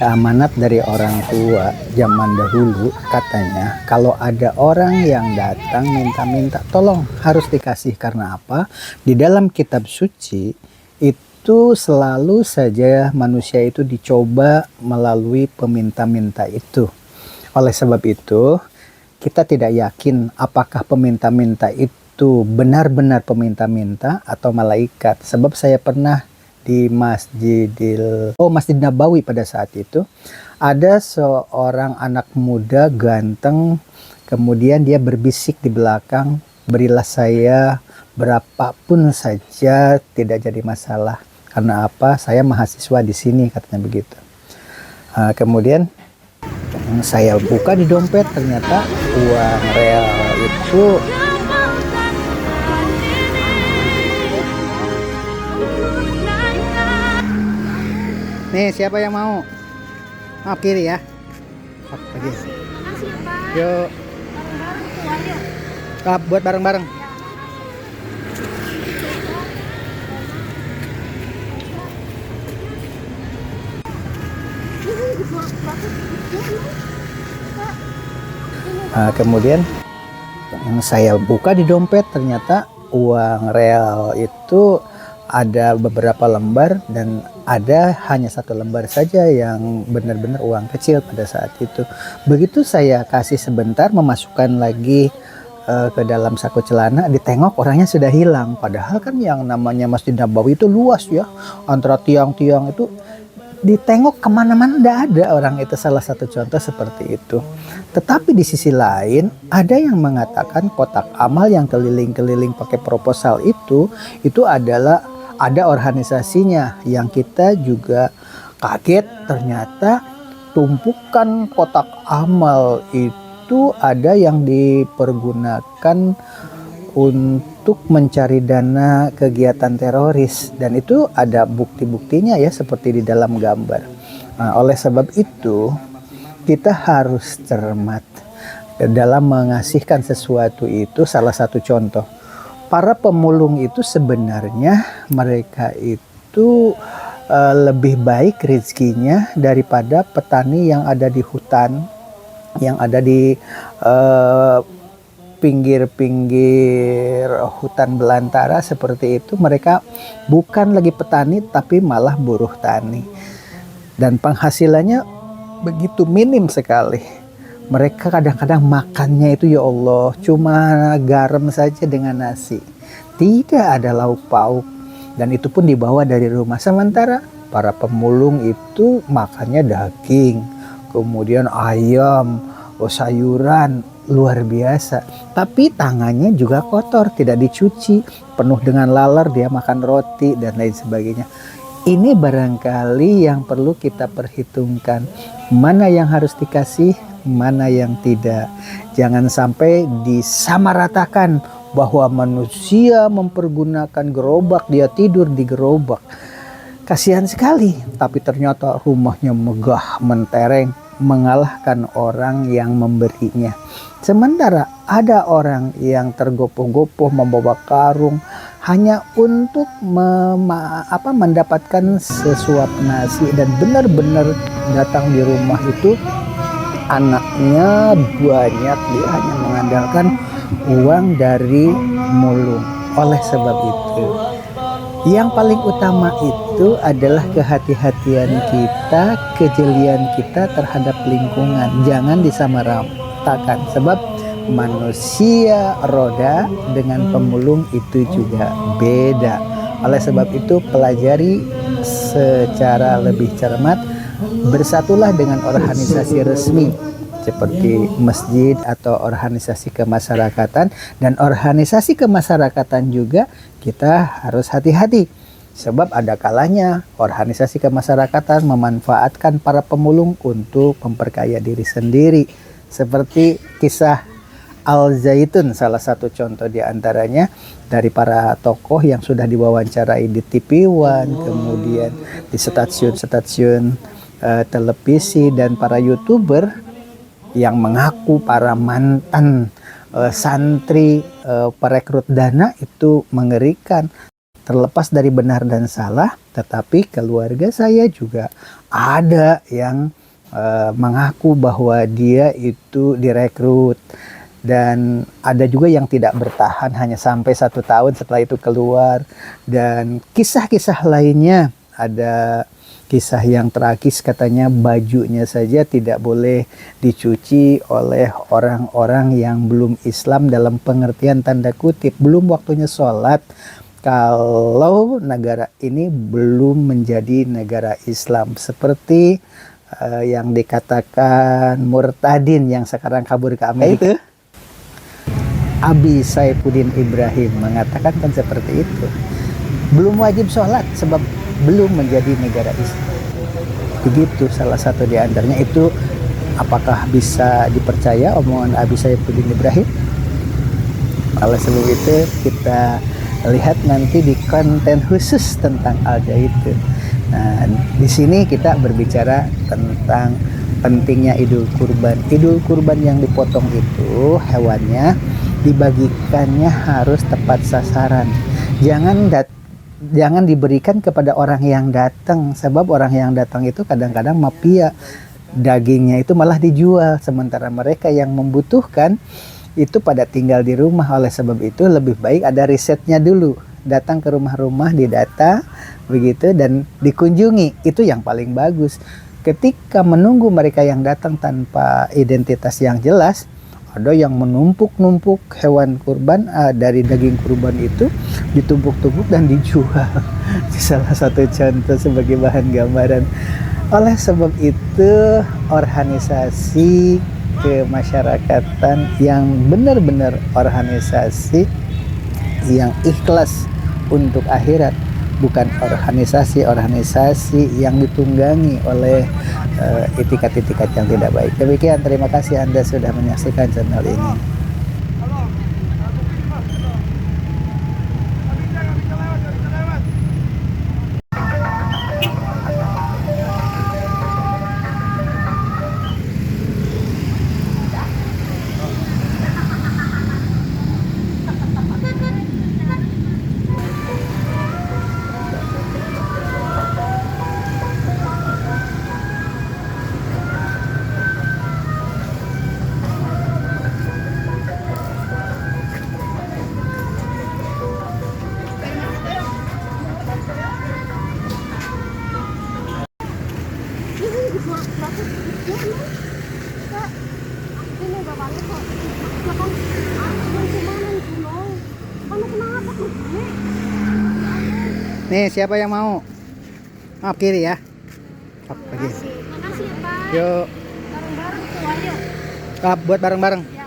Amanat dari orang tua zaman dahulu katanya kalau ada orang yang datang minta-minta tolong harus dikasih. Karena apa? Di dalam kitab suci itu selalu saja manusia itu dicoba melalui peminta-minta itu. Oleh sebab itu kita tidak yakin apakah peminta-minta itu benar-benar peminta-minta atau malaikat. Sebab saya pernah di Masjid Nabawi pada saat itu ada seorang anak muda ganteng, kemudian dia berbisik di belakang, berilah saya berapapun saja tidak jadi masalah. Karena apa? Saya mahasiswa di sini, katanya begitu. Kemudian saya buka di dompet, ternyata uang real itu nih. Siapa yang mau? Oh, kiri ya. Lagi. Yuk. Buat bareng-bareng. Kemudian saya buka di dompet, ternyata uang real itu ada beberapa lembar dan ada hanya satu lembar saja yang benar-benar uang kecil pada saat itu. Begitu saya kasih sebentar, memasukkan lagi ke dalam saku celana, ditengok orangnya sudah hilang. Padahal kan yang namanya Masjid Nabawi itu luas ya, antara tiang-tiang itu ditengok kemana-mana tidak ada orang itu. Salah satu contoh seperti itu. Tetapi di sisi lain ada yang mengatakan kotak amal yang keliling-keliling pakai proposal itu adalah ada organisasinya, yang kita juga kaget ternyata tumpukan kotak amal itu ada yang dipergunakan untuk mencari dana kegiatan teroris, dan itu ada bukti-buktinya ya seperti di dalam gambar. Oleh sebab itu kita harus cermat dalam mengasihkan sesuatu itu. Salah satu contoh, para pemulung itu sebenarnya mereka itu lebih baik rezekinya daripada petani yang ada di hutan, yang ada di pinggir-pinggir hutan belantara seperti itu. Mereka bukan lagi petani tapi malah buruh tani, dan penghasilannya begitu minim sekali. Mereka kadang-kadang makannya itu ya Allah cuma garam saja dengan nasi, tidak ada lauk pauk, dan itu pun dibawa dari rumah. Sementara para pemulung itu makannya daging, kemudian ayam, sayuran, luar biasa. Tapi tangannya juga kotor, tidak dicuci, penuh dengan laler, dia makan roti dan lain sebagainya. Ini barangkali yang perlu kita perhitungkan, mana yang harus dikasih, mana yang tidak. Jangan sampai disamaratakan bahwa manusia mempergunakan gerobak, dia tidur di gerobak. Kasihan sekali, tapi ternyata rumahnya megah, mentereng, mengalahkan orang yang memberinya. Sementara ada orang yang tergopoh-gopoh membawa karung hanya untuk mendapatkan sesuap nasi, dan benar-benar datang di rumah itu anaknya banyak, dia hanya mengandalkan uang dari mulung. Oleh sebab itu yang paling utama itu adalah kehati-hatian kita, kejelian kita terhadap lingkungan. Jangan disamaratakan, sebab manusia roda dengan pemulung itu juga beda. Oleh sebab itu pelajari secara lebih cermat, bersatulah dengan organisasi resmi seperti masjid atau organisasi kemasyarakatan. Dan organisasi kemasyarakatan juga kita harus hati-hati, sebab ada kalanya organisasi kemasyarakatan memanfaatkan para pemulung untuk memperkaya diri sendiri. Seperti kisah Al-Zaitun, salah satu contoh diantaranya dari para tokoh yang sudah diwawancarai di TV One, kemudian di stasiun-stasiun televisi, dan para YouTuber yang mengaku para mantan santri perekrut dana. Itu mengerikan. Terlepas dari benar dan salah, tetapi keluarga saya juga ada yang mengaku bahwa dia itu direkrut, dan ada juga yang tidak bertahan hanya sampai 1 tahun setelah itu keluar. Dan kisah-kisah lainnya, ada kisah yang tragis, katanya bajunya saja tidak boleh dicuci oleh orang-orang yang belum Islam, dalam pengertian tanda kutip belum waktunya sholat, kalau negara ini belum menjadi negara Islam, seperti yang dikatakan murtadin yang sekarang kabur ke Amerika. Itu Abi Saifuddin Ibrahim mengatakan kan seperti itu. Belum wajib sholat sebab belum menjadi negara Islam. Begitu salah satu di antaranya. Itu apakah bisa dipercaya omongan Abi Saifuddin Ibrahim? Oleh sebab itu kita lihat nanti di konten khusus tentang Al-Jaid. Nah, di sini kita berbicara tentang pentingnya Idul Kurban. Idul Kurban yang dipotong itu hewannya dibagikannya harus tepat sasaran. Jangan diberikan kepada orang yang datang, sebab orang yang datang itu kadang-kadang mafia, dagingnya itu malah dijual, sementara mereka yang membutuhkan itu pada tinggal di rumah. Oleh sebab itu lebih baik ada risetnya dulu, datang ke rumah-rumah, didata begitu dan dikunjungi, itu yang paling bagus. Ketika menunggu mereka yang datang tanpa identitas yang jelas, ada yang menumpuk-numpuk hewan kurban, dari daging kurban itu ditumpuk-tumpuk dan dijual. Salah satu contoh sebagai bahan gambaran. Oleh sebab itu organisasi kemasyarakatan yang benar-benar organisasi yang ikhlas untuk akhirat, bukan organisasi yang ditunggangi oleh itikat-itikat yang tidak baik. Demikian, terima kasih Anda sudah menyaksikan channel ini. Nih, siapa yang mau? Maaf, kiri ya. Makasih. Makasih ya, Pak. Yuk. Bareng-bareng tuh, ayo. Buat bareng-bareng.